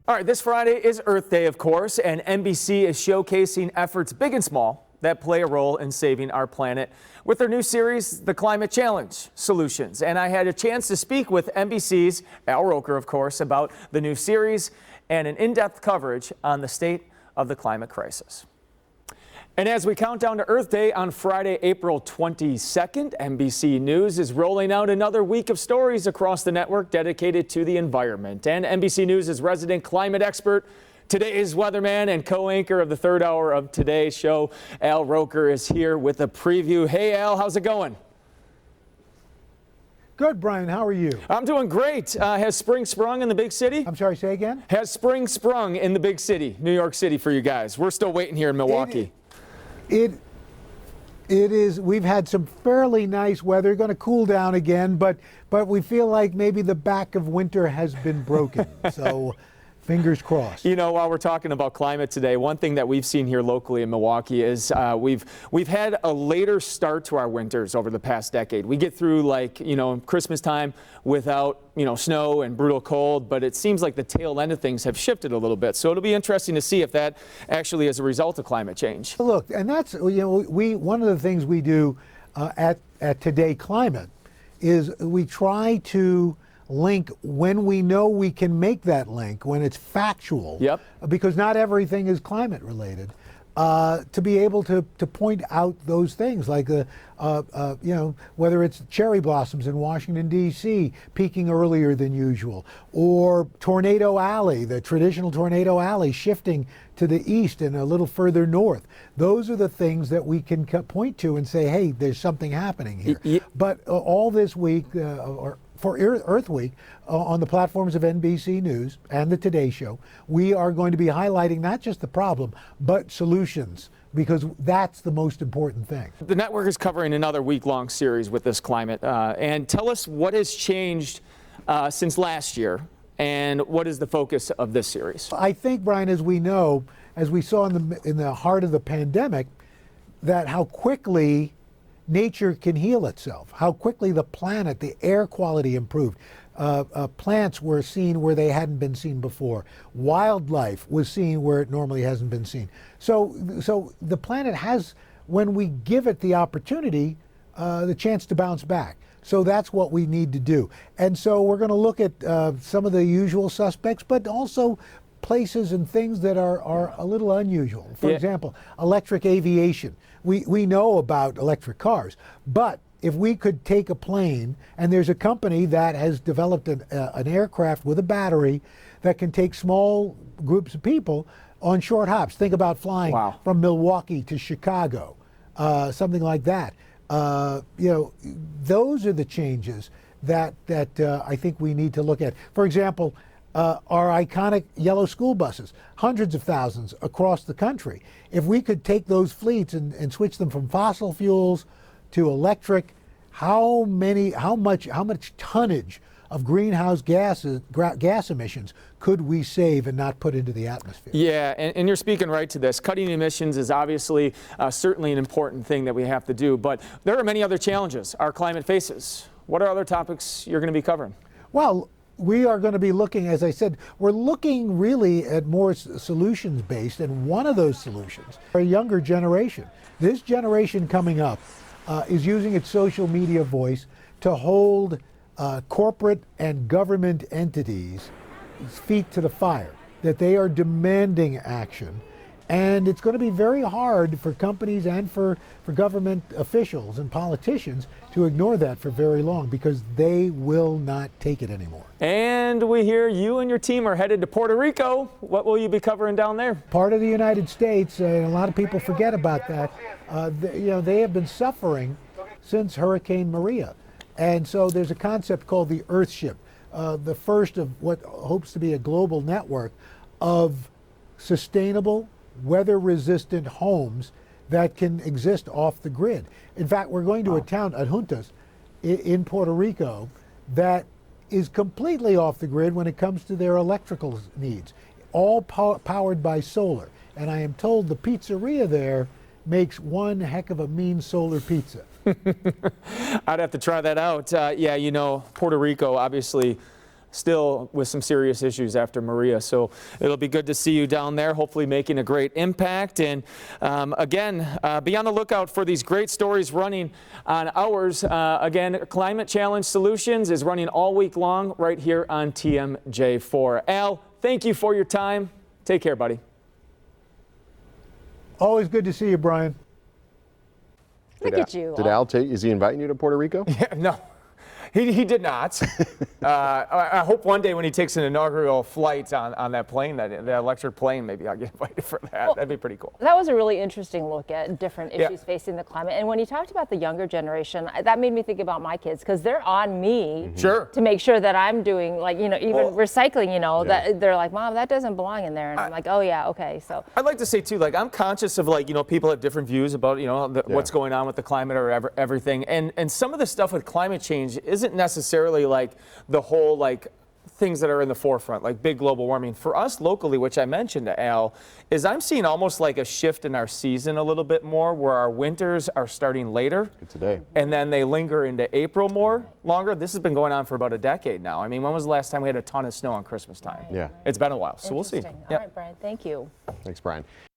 All right, this Friday is Earth Day, of course, and NBC is showcasing efforts big and small that play a role in saving our planet with their new series, The Climate Challenge Solutions. And I had a chance to speak with NBC's Al Roker, of course, about the new series and an in-depth coverage on the state of the climate crisis. And as we count down to Earth Day on Friday, April 22nd, NBC News is rolling out another week of stories across the network dedicated to the environment. And NBC News' resident climate expert, today's weatherman and co-anchor of the third hour of today's show, Al Roker, is here with a preview. Hey, Al, how's it going? Good, Brian. How are you? I'm doing great. Has spring sprung in the big city? I'm sorry, say again? Has spring sprung in the big city, New York City, for you guys? We're still waiting here in Milwaukee. It is. We've had some fairly nice weather. Going to cool down again, but we feel like maybe the back of winter has been broken. So fingers crossed. You know, while we're talking about climate today, one thing that we've seen here locally in Milwaukee is we've had a later start to our winters over the past decade. We get through, like, Christmas time without, snow and brutal cold, but it seems like the tail end of things have shifted a little bit. So it'll be interesting to see if that actually is a result of climate change. Look, and that's, one of the things we do at Today Climate is we try to link when we know we can make that link, when it's factual. Yep. Because not everything is climate related. To be able to point out those things, like whether it's cherry blossoms in Washington, D.C. peaking earlier than usual, or Tornado Alley, the traditional Tornado Alley shifting to the east and a little further north. Those are the things that we can point to and say, hey, there's something happening here. But all this week, for Earth Week, on the platforms of NBC News and the Today Show, we are going to be highlighting not just the problem, but solutions, because that's the most important thing. The network is covering another week-long series with this climate. And tell us what has changed since last year, and what is the focus of this series? I think, Brian, as we know, as we saw in the heart of the pandemic, that how quickly nature can heal itself, how quickly the planet, the air quality improved. Plants were seen where they hadn't been seen before. Wildlife was seen where it normally hasn't been seen. So the planet has, when we give it the opportunity, the chance to bounce back. So that's what we need to do. And so we're going to look at some of the usual suspects, but also places and things that are a little unusual. For example, electric aviation. We know about electric cars, but if we could take a plane, and there's a company that has developed an aircraft with a battery that can take small groups of people on short hops. Think about flying from Milwaukee to Chicago, something like that. Those are the changes that I think we need to look at. For example, our iconic yellow school buses, hundreds of thousands across the country. If we could take those fleets and switch them from fossil fuels to electric, how much tonnage of greenhouse gas emissions could we save and not put into the atmosphere? Yeah, and you're speaking right to this. Cutting emissions is obviously certainly an important thing that we have to do, but there are many other challenges our climate faces. What are other topics you're going to be covering? Well, we are going to be looking, as I said, we're looking really at more solutions-based, and one of those solutions, a younger generation. This generation coming up is using its social media voice to hold corporate and government entities' feet to the fire, that they are demanding action. And it's going to be very hard for companies and for government officials and politicians to ignore that for very long, because they will not take it anymore. And we hear you and your team are headed to Puerto Rico. What will you be covering down there? Part of the United States, and a lot of people forget about that. They have been suffering since Hurricane Maria. And so there's a concept called the Earthship, the first of what hopes to be a global network of sustainable, weather-resistant homes that can exist off the grid. In fact, we're going to a town, Adjuntas, in Puerto Rico, that is completely off the grid when it comes to their electrical needs, all powered by solar. And I am told the pizzeria there makes one heck of a mean solar pizza. I'd have to try that out. Puerto Rico, obviously still with some serious issues after Maria. So it'll be good to see you down there, hopefully making a great impact. And again, be on the lookout for these great stories running on ours. Again, Climate Challenge Solutions is running all week long right here on TMJ4. Al, thank you for your time. Take care, buddy. Always good to see you, Brian. Look at you. Did Al is he inviting you to Puerto Rico? Yeah, no. He did not. I hope one day when he takes an inaugural flight on that plane, that electric plane, maybe I'll get invited for that. Well, that'd be pretty cool. That was a really interesting look at different issues facing the climate. And when you talked about the younger generation, that made me think about my kids, because they're on me Sure. to make sure that I'm doing, like, even recycling, that they're like, Mom, that doesn't belong in there. And I'm like, oh yeah, okay. So I'd like to say too, like, I'm conscious of, like, people have different views about, what's going on with the climate or everything. And some of the stuff with climate change isn't necessarily like the whole, like, things that are in the forefront, like big global warming. For us locally, which I mentioned to Al, is I'm seeing almost like a shift in our season a little bit more, where our winters are starting later. Today. And then they linger into April longer. This has been going on for about a decade now. I mean, when was the last time we had a ton of snow on Christmas time? Yeah. It's been a while, so we'll see. All right, Brian, thank you. Thanks, Brian.